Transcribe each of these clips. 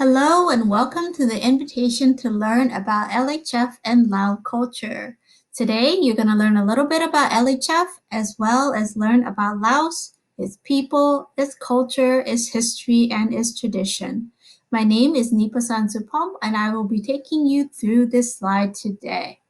Hello and welcome to the invitation to learn about LHF and Lao culture. Today, you're going to learn a little bit about LHF as well as learn about Laos, its people, its culture, its history, and its tradition. My name is Nipasan Supom and I will be taking you through this slide today.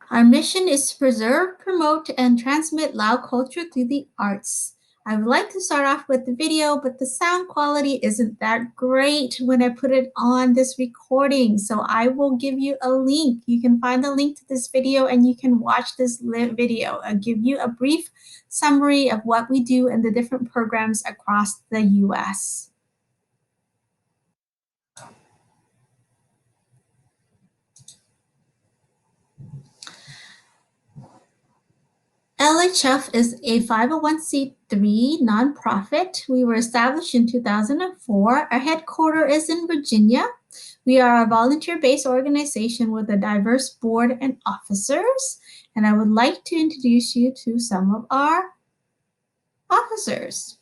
Our mission is to preserve, promote, and transmit Lao culture through the arts. I would like to start off with the video, but the sound quality isn't that great when I put it on this recording. So I will give you a link. You can find the link to this video and you can watch this video. I'll give you a brief summary of what we do and the different programs across the US. LHF is a 501c3 nonprofit. We were established in 2004. Our headquarters is in Virginia. We are a volunteer-based organization with a diverse board and officers. And I would like to introduce you to some of our officers.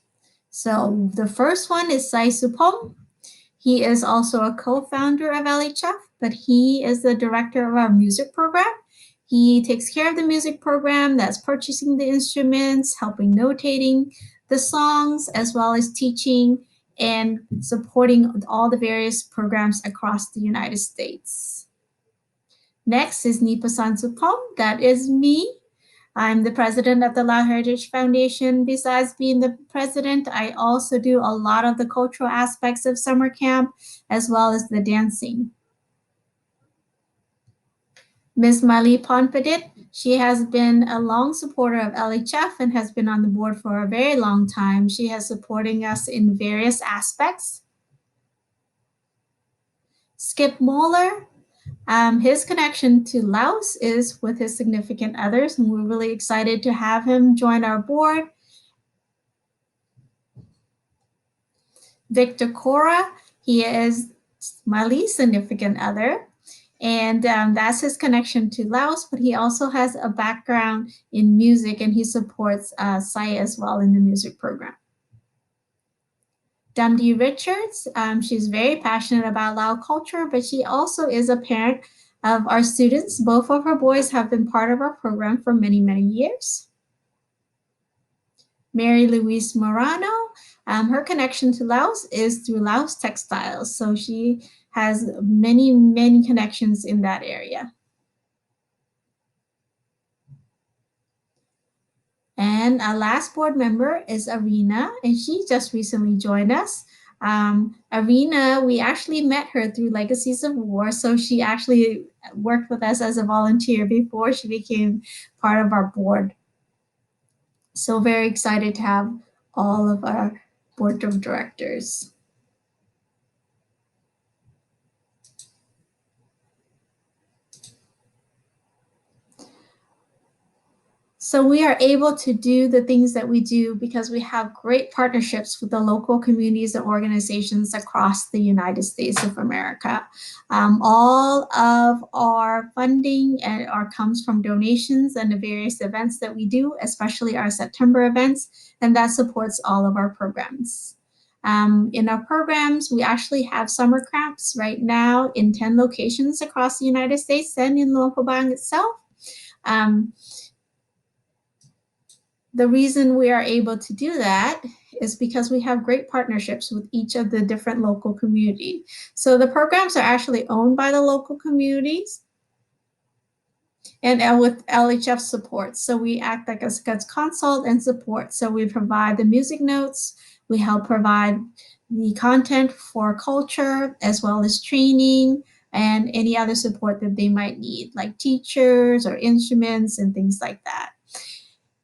So the first one is Sai Supom. He is also a co-founder of LHF, but he is the director of our music program. He takes care of the music program, that's purchasing the instruments, helping notating the songs, as well as teaching and supporting all the various programs across the United States. Next is Nipasan Supom, that is me. I'm the president of the Lao Heritage Foundation. Besides being the president, I also do a lot of the cultural aspects of summer camp, as well as the dancing. Ms. Mali Ponpadit, she has been a long supporter of LHF and has been on the board for a very long time. She has supporting us in various aspects. Skip Moeller, his connection to Laos is with his significant others, and we're really excited to have him join our board. Victor Cora, he is Mali's significant other, and that's his connection to Laos, but he also has a background in music and he supports Sai as well in the music program. Dundee Richards, she's very passionate about Lao culture, but she also is a parent of our students. Both of her boys have been part of our program for many, many years. Mary Louise Morano, her connection to Laos is through Laos Textiles. So she has many, many connections in that area. And our last board member is Arena, and she just recently joined us. Arena, we actually met her through Legacies of War, so she actually worked with us as a volunteer before she became part of our board. So very excited to have all of our board of directors. So we are able to do the things that we do because we have great partnerships with the local communities and organizations across the United States of America. All of our funding comes from donations and the various events that we do, especially our September events, and that supports all of our programs. In our programs, we actually have summer camps right now in 10 locations across the United States and in Luang Prabang itself. The reason we are able to do that is because we have great partnerships with each of the different local communities. So the programs are actually owned by the local communities and with LHF support. So we act like a consult and support. So we provide the music notes, we help provide the content for culture as well as training and any other support that they might need, like teachers or instruments and things like that.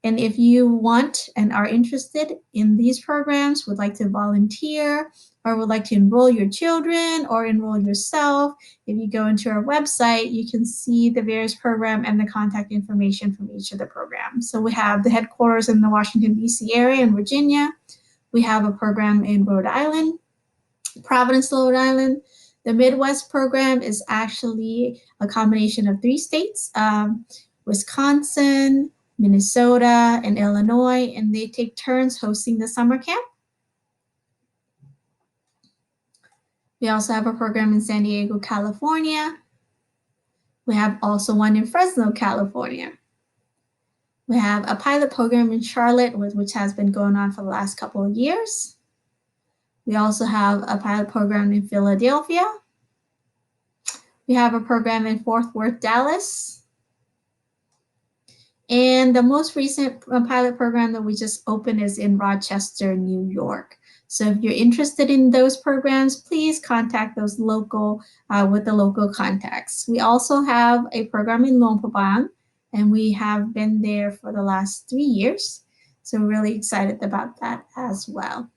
And if you want and are interested in these programs, would like to volunteer, or would like to enroll your children or enroll yourself, if you go into our website, you can see the various program and the contact information from each of the programs. So we have the headquarters in the Washington, D.C. area in Virginia. We have a program in Rhode Island, Providence, Rhode Island. The Midwest program is actually a combination of 3 states, Wisconsin, Minnesota, and Illinois, and they take turns hosting the summer camp. We also have a program in San Diego, California. We have also one in Fresno, California. We have a pilot program in Charlotte, which has been going on for the last couple of years. We also have a pilot program in Philadelphia. We have a program in Fort Worth, Dallas. And the most recent pilot program that we just opened is in Rochester, New York. So if you're interested in those programs, please contact those local with the local contacts. We also have a program in Luang Prabang, and we have been there for the last 3 years. So we're really excited about that as well.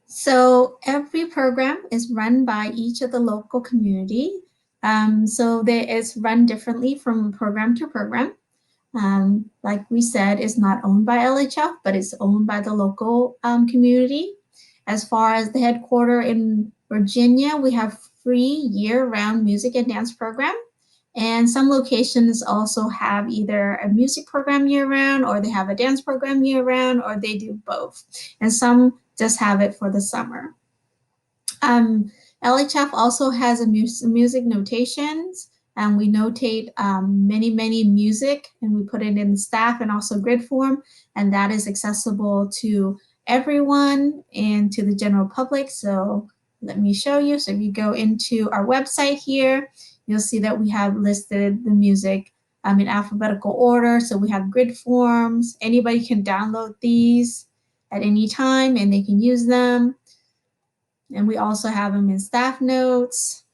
So every program is run by each of the local community. So it's run differently from program to program. Like we said, it's not owned by LHF, but it's owned by the local community. As far as the headquarters in Virginia, we have free year-round music and dance program. And some locations also have either a music program year-round, or they have a dance program year-round, or they do both. And some just have it for the summer. LHF also has a music notations, and we notate many music, and we put it in staff and also grid form, and that is accessible to everyone and to the general public. So let me show you. So if you go into our website here, you'll see that we have listed the music in alphabetical order. So we have grid forms. Anybody can download these at any time and they can use them. And we also have them in staff notes.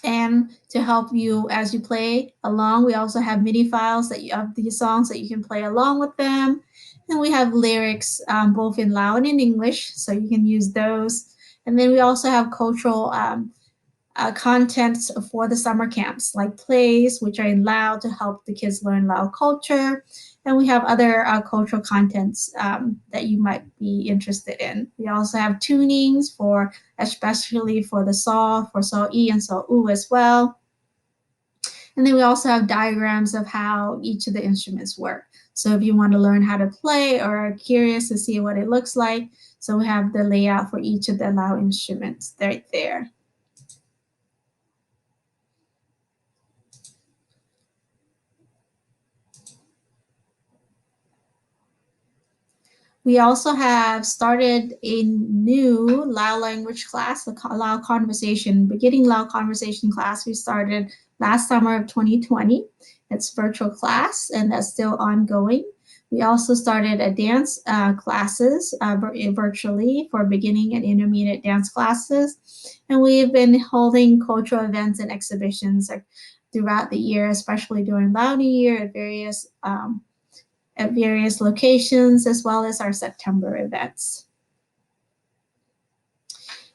And to help you as you play along, we also have MIDI files of these songs that you can play along with them. And we have lyrics both in Lao and in English, so you can use those. And then we also have cultural contents for the summer camps, like plays, which are in Lao to help the kids learn Lao culture. And we have other cultural contents that you might be interested in. We also have tunings especially for the saw, for saw E and saw U as well. And then we also have diagrams of how each of the instruments work. So if you want to learn how to play or are curious to see what it looks like, so we have the layout for each of the Lao instruments right there. We also have started a new Lao language class, the Lao conversation, beginning Lao conversation class. We started last summer of 2020. It's virtual class, and that's still ongoing. We also started a dance classes virtually for beginning and intermediate dance classes. And we've been holding cultural events and exhibitions throughout the year, especially during Lao New Year at various locations, as well as our September events.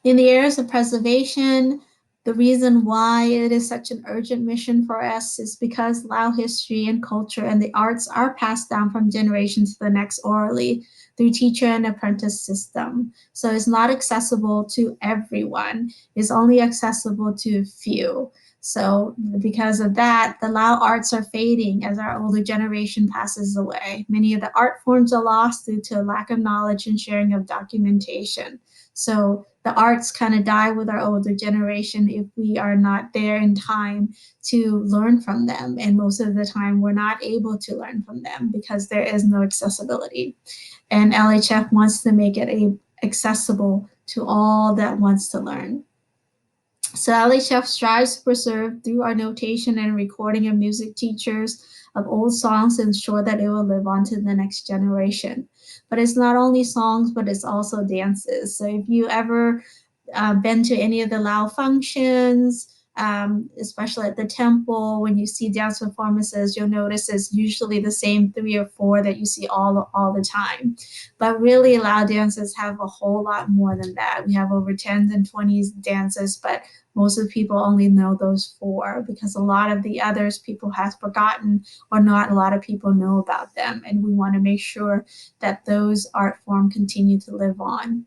In the areas of preservation, the reason why it is such an urgent mission for us is because Lao history and culture and the arts are passed down from generation to the next orally through teacher and apprentice system. So it's not accessible to everyone. It's only accessible to few. So because of that, the Lao arts are fading as our older generation passes away. Many of the art forms are lost due to a lack of knowledge and sharing of documentation. So the arts kind of die with our older generation if we are not there in time to learn from them. And most of the time, we're not able to learn from them because there is no accessibility. And LHF wants to make it accessible to all that wants to learn. So LHF strives to preserve through our notation and recording of music teachers of old songs to ensure that it will live on to the next generation. But it's not only songs, but it's also dances. So if you ever been to any of the Lao functions, especially at the temple, when you see dance performances, you'll notice it's usually the same 3 or 4 that you see all the time. But really, Lao dances have a whole lot more than that. We have over 10s and 20s dances, but most of the people only know those 4 because a lot of the others people have forgotten, or not a lot of people know about them. And we want to make sure that those art forms continue to live on.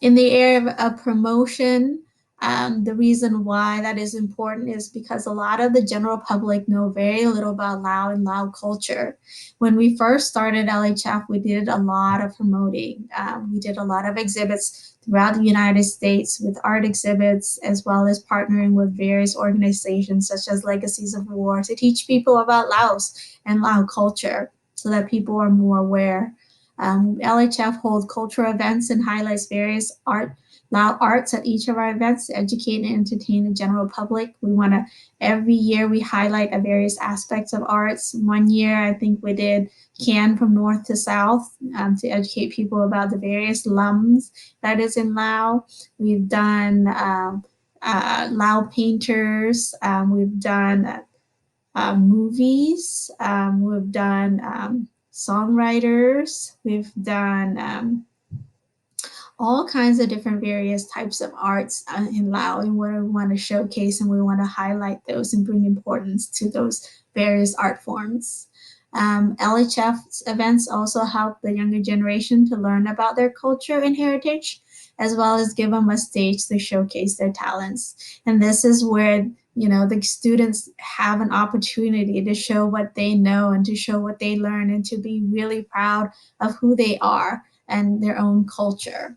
In the area of promotion, The reason why that is important is because a lot of the general public know very little about Lao and Lao culture. When we first started LHF, we did a lot of promoting. We did a lot of exhibits throughout the United States with art exhibits, as well as partnering with various organizations such as Legacies of War to teach people about Laos and Lao culture so that people are more aware. LHF holds cultural events and highlights various Lao arts at each of our events to educate and entertain the general public. We want to, every year we highlight various aspects of arts. One year, I think we did Can from North to South to educate people about the various lums that is in Lao. We've done Lao painters. We've done movies. We've done songwriters. We've done all kinds of different various types of arts in Lao, and we want to showcase and we want to highlight those and bring importance to those various art forms. LHF events also help the younger generation to learn about their culture and heritage, as well as give them a stage to showcase their talents. And this is where the students have an opportunity to show what they know and to show what they learn and to be really proud of who they are and their own culture.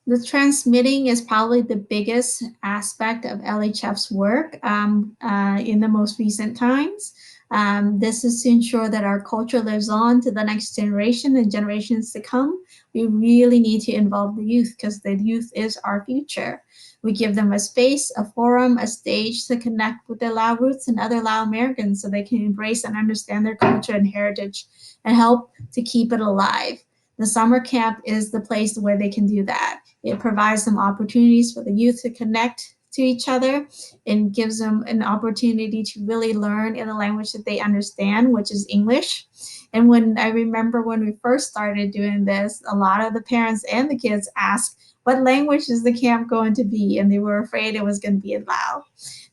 The transmitting is probably the biggest aspect of LHF's work in the most recent times. This is to ensure that our culture lives on to the next generation and generations to come. We really need to involve the youth because the youth is our future. We give them a space, a forum, a stage to connect with their Lao roots and other Lao Americans so they can embrace and understand their culture and heritage and help to keep it alive. The summer camp is the place where they can do that. It provides them opportunities for the youth to connect to each other and gives them an opportunity to really learn in a language that they understand, which is English. And when I remember when we first started doing this, a lot of the parents and the kids asked, what language is the camp going to be? And they were afraid it was going to be in Lao.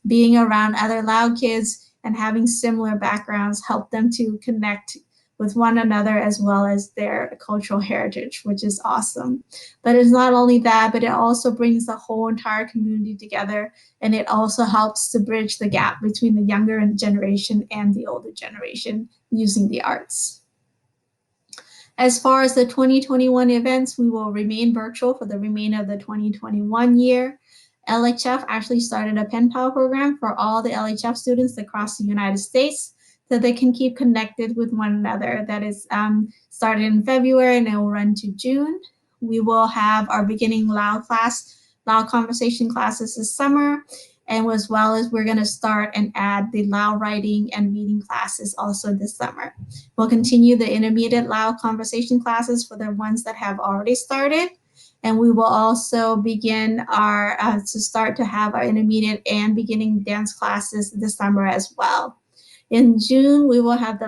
Being around other Lao kids and having similar backgrounds helped them to connect with one another as well as their cultural heritage, which is awesome. But it's not only that, but it also brings the whole entire community together, and it also helps to bridge the gap between the younger generation and the older generation using the arts. As far as the 2021 events, we will remain virtual for the remainder of the 2021 year. LHF actually started a pen pal program for all the LHF students across the United States so they can keep connected with one another. That is started in February and it will run to June. We will have our beginning Lao class, Lao conversation classes this summer, and as well as we're going to start and add the Lao writing and reading classes also this summer. We'll continue the intermediate Lao conversation classes for the ones that have already started. And we will also begin to start to have our intermediate and beginning dance classes this summer as well. In June, we will have the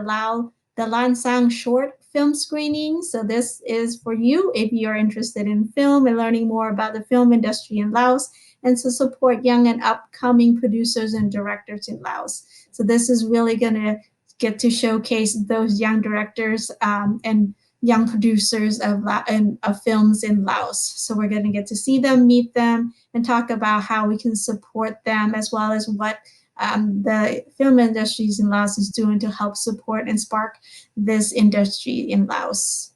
Lansang short film screening. So this is for you if you're interested in film and learning more about the film industry in Laos and to support young and upcoming producers and directors in Laos. So this is really going to get to showcase those young directors and young producers of films in Laos. So we're going to get to see them, meet them, and talk about how we can support them as well as what the film industries in Laos is doing to help support and spark this industry in Laos.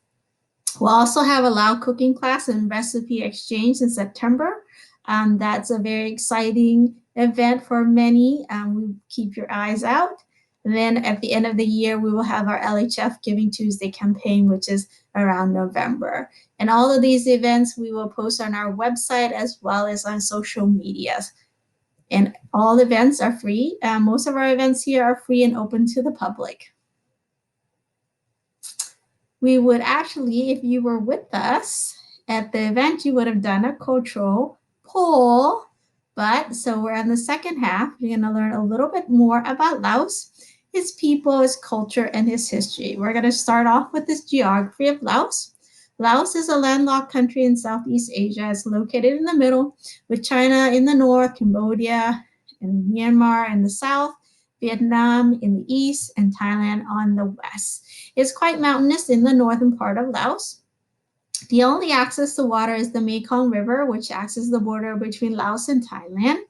We'll also have a Lao cooking class and recipe exchange in September. That's a very exciting event for many. We keep your eyes out. And then at the end of the year, we will have our LHF Giving Tuesday campaign, which is around November. And all of these events we will post on our website as well as on social media. And all events are free. Most of our events here are free and open to the public. We would actually, if you were with us at the event, you would have done a cultural poll. But so we're in the second half. We're going to learn a little bit more about Laos, its people, its culture, and its history. We're going to start off with this geography of Laos. Laos is a landlocked country in Southeast Asia. It's located in the middle, with China in the north, Cambodia and Myanmar in the south, Vietnam in the east, and Thailand on the west. It's quite mountainous in the northern part of Laos. The only access to water is the Mekong River, which acts as the border between Laos and Thailand.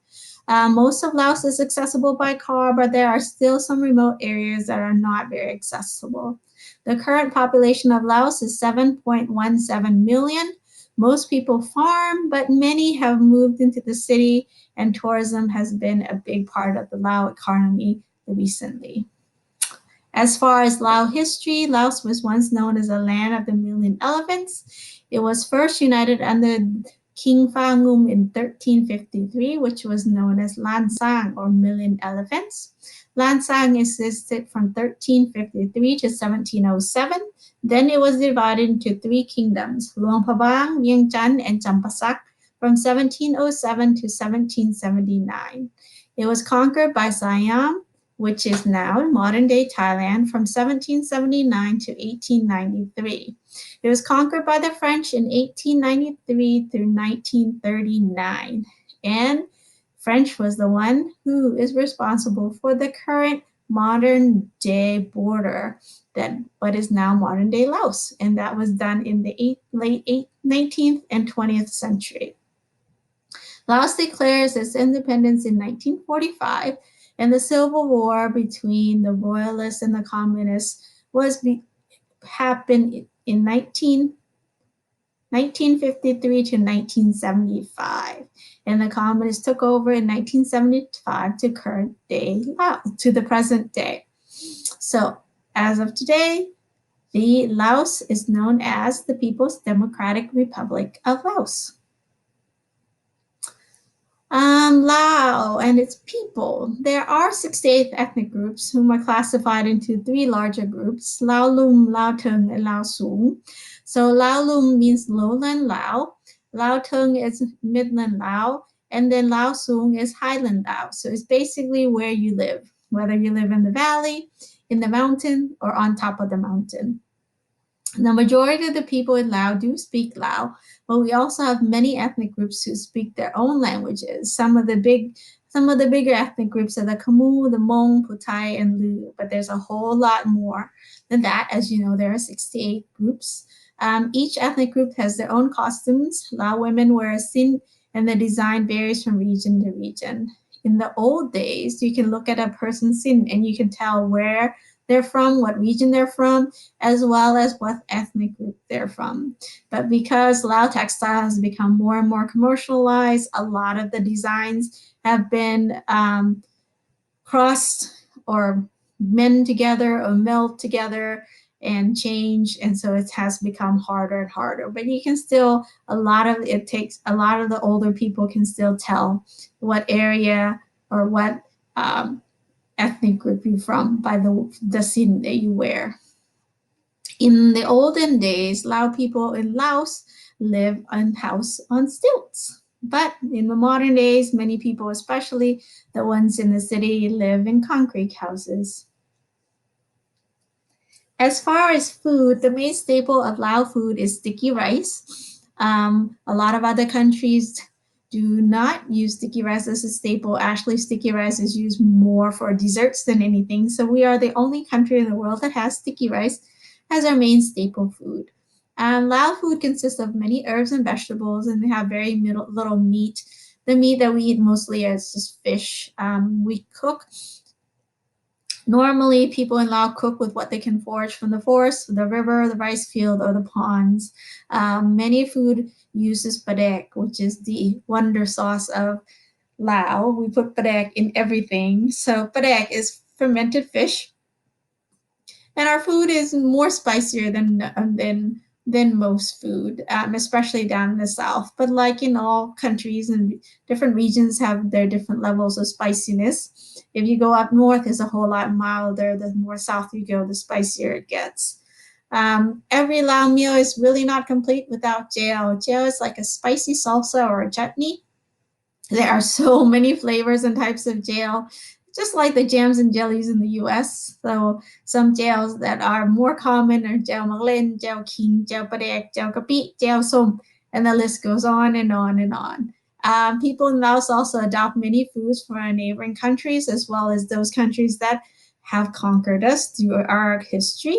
Most of Laos is accessible by car, but there are still some remote areas that are not very accessible. The current population of Laos is 7.17 million. Most people farm, but many have moved into the city, and tourism has been a big part of the Lao economy recently. As far as Lao history, Laos was once known as a land of the million elephants. It was first united under King Phangum in 1353, which was known as Lansang or Million Elephants. Lansang existed from 1353 to 1707. Then it was divided into three kingdoms, Luang Prabang, Vientiane, and Champasak, from 1707 to 1779. It was conquered by Siam, which is now modern-day Thailand, from 1779 to 1893. It was conquered by the French in 1893 through 1939, and French was the one who is responsible for the current modern-day border that what is now modern-day Laos, and that was done in the late 19th and 20th century. Laos declares its independence in 1945, and the civil war between the royalists and the communists happened in 1953 to 1975, and the communists took over in 1975 to current day Laos, to the present day. So, as of today, the Laos is known as the People's Democratic Republic of Laos. Lao and its people. There are 68 ethnic groups whom are classified into three larger groups, Lao Lum, Lao Tung, and Lao Sung. So Lao Lum means lowland Lao, Lao Tung is midland Lao, and then Lao Sung is highland Lao. So it's basically where you live, whether you live in the valley, in the mountain, or on top of the mountain. The majority of the people in Lao do speak Lao, but we also have many ethnic groups who speak their own languages. Some of the bigger ethnic groups are the Khmu, the Hmong, Puthai, and Lu, but there's a whole lot more than that. As you know, there are 68 groups. Each ethnic group has their own costumes. Lao women wear a sin, and the design varies from region to region. In the old days, you can look at a person's sin and you can tell where they're from, what region they're from, as well as what ethnic group they're from. But because Lao textile has become more and more commercialized, a lot of the designs have been crossed or mend together or meld together and change, and so it has become harder and harder. But you can still, a lot of the older people can still tell what area or what ethnic group you're from by the sin that you wear. In the olden days, Lao people in Laos live in house on stilts. But in the modern days, many people, especially the ones in the city, live in concrete houses. As far as food, the main staple of Lao food is sticky rice. A lot of other countries do not use sticky rice as a staple. Actually, sticky rice is used more for desserts than anything. So we are the only country in the world that has sticky rice as our main staple food. Lao food consists of many herbs and vegetables, and they have very little meat. The meat that we eat mostly is just fish. We cook. Normally, people in Laos cook with what they can forage from the forest, the river, the rice field, or the ponds. Many food uses padek, which is the wonder sauce of Lao. We put padek in everything. So padek is fermented fish, and our food is more spicier than most food, especially down in the south. But like in all countries and different regions have their different levels of spiciness. If you go up north, it's a whole lot milder. The more south you go, the spicier it gets. Every Lao meal is really not complete without jao. Jao is like a spicy salsa or a chutney. There are so many flavors and types of jail, just like the jams and jellies in the US. So some jails that are more common are jail maglen, jail king, jail padek, jail kapi, jail som, and the list goes on and on and on. People in Laos also adopt many foods from our neighboring countries, as well as those countries that have conquered us through our history.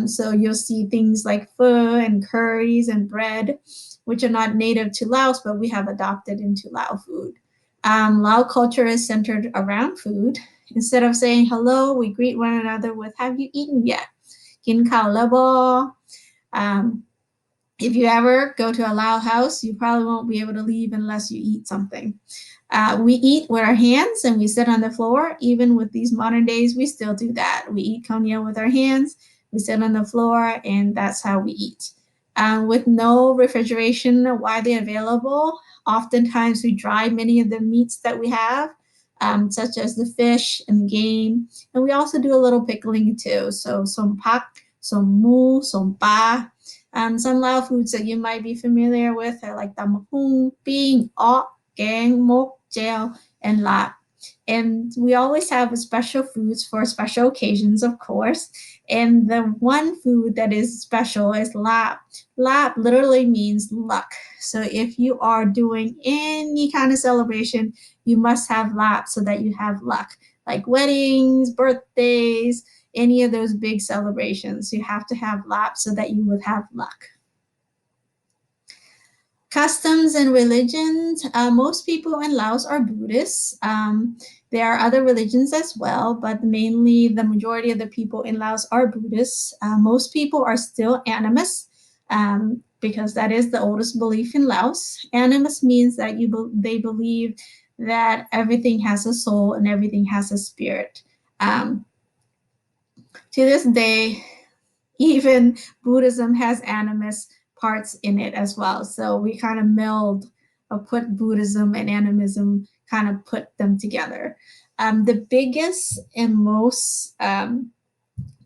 So you'll see things like pho and curries and bread, which are not native to Laos, but we have adopted into Lao food. Lao culture is centered around food. Instead of saying hello, we greet one another with "Have you eaten yet?" "Kin khao le bo?" If you ever go to a Lao house, you probably won't be able to leave unless you eat something. We eat with our hands and we sit on the floor. Even with these modern days, we still do that. We eat konya with our hands, we sit on the floor, and that's how we eat. With no refrigeration widely available, oftentimes we dry many of the meats that we have, such as the fish and the game. And we also do a little pickling too. So som pak, som mu, som pa. Some Lao foods that you might be familiar with are like tamahung, ping, ok, gang, mok, gel, and lap. And we always have special foods for special occasions, of course. And the one food that is special is lap. Lap literally means luck. So if you are doing any kind of celebration, you must have lap so that you have luck. Like weddings, birthdays, any of those big celebrations, you have to have lap so that you would have luck. Customs and religions. Most people in Laos are Buddhists. There are other religions as well, but mainly the majority of the people in Laos are Buddhists. Most people are still animist because that is the oldest belief in Laos. Animist means that they believe that everything has a soul and everything has a spirit. To this day, even Buddhism has animist parts in it as well. So we kind of meld or put Buddhism and animism, kind of put them together. The biggest and most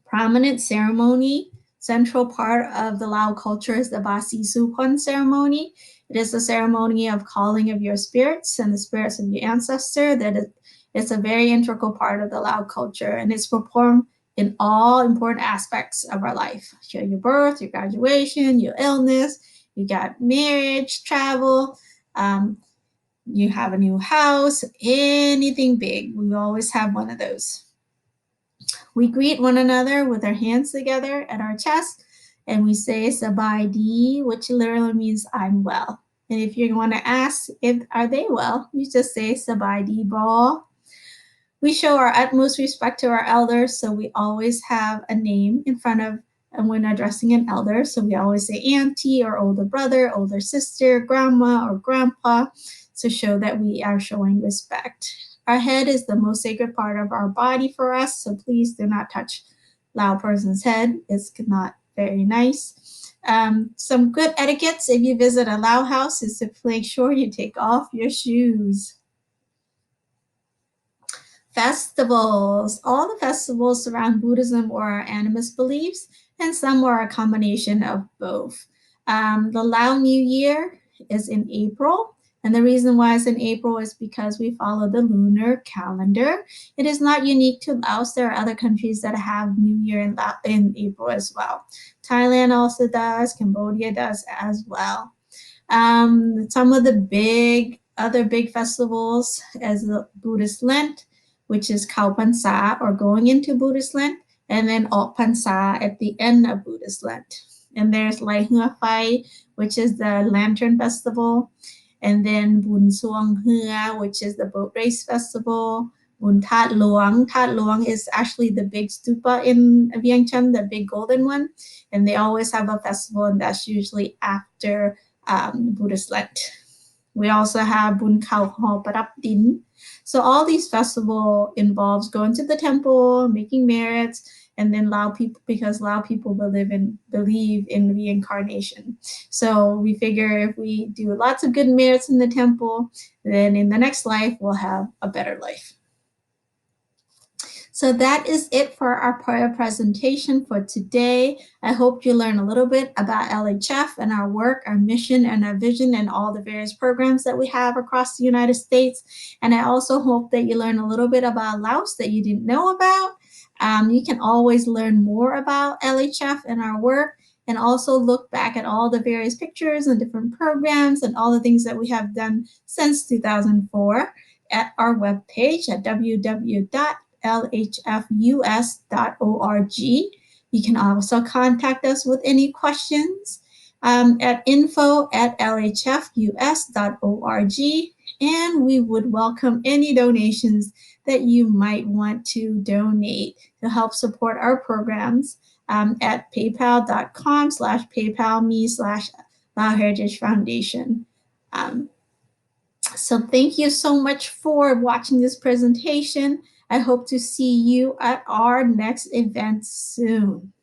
prominent ceremony, central part of the Lao culture is the Basi Sukon ceremony. It is a ceremony of calling of your spirits and the spirits of your ancestor. It's a very integral part of the Lao culture, and it's performed in all important aspects of our life. Your birth, your graduation, your illness, you got marriage, travel, you have a new house, anything big. We always have one of those. We greet one another with our hands together at our chest, and we say "Sabai di," which literally means "I'm well." And if you want to ask if are they well, you just say "Sabai di bo." We show our utmost respect to our elders, so we always have a name in front of and when addressing an elder. So we always say auntie or older brother, older sister, grandma or grandpa to show that we are showing respect. Our head is the most sacred part of our body for us, so please do not touch Lao person's head. It's not very nice. Some good etiquettes if you visit a Lao house is to make sure you take off your shoes. Festivals. All the festivals surround Buddhism or our animist beliefs, and some are a combination of both. The Lao New Year is in April, and the reason why it's in April is because we follow the lunar calendar. It is not unique to Laos. There are other countries that have New Year in April as well. Thailand also does, Cambodia does as well. Some of the other big festivals as the Buddhist Lent, which is Khao Pansa or going into Buddhist Lent, and then Ot Pansa at the end of Buddhist Lent. And there's Lai Hua Phai, which is the Lantern Festival, and then Bun Suang Hua, which is the Boat Race Festival. Bun Tat Luang. Tat Luang is actually the big stupa in Vientiane, the big golden one, and they always have a festival, and that's usually after Buddhist Lent. We also have Bun Khao Ho Parap Din. So all these festivals involves going to the temple, making merits, and then Lao people, because Lao people believe in reincarnation. So we figure if we do lots of good merits in the temple, then in the next life we'll have a better life. So that is it for our presentation for today. I hope you learned a little bit about LHF and our work, our mission, and our vision, and all the various programs that we have across the United States. And I also hope that you learned a little bit about Laos that you didn't know about. You can always learn more about LHF and our work, and also look back at all the various pictures and different programs and all the things that we have done since 2004 at our webpage at www.lhfus.org. You can also contact us with any questions at info@lhfus.org, and we would welcome any donations that you might want to donate to help support our programs at paypal.com/paypalme/Lao Heritage Foundation. Um, so thank you so much for watching this presentation. I hope to see you at our next event soon.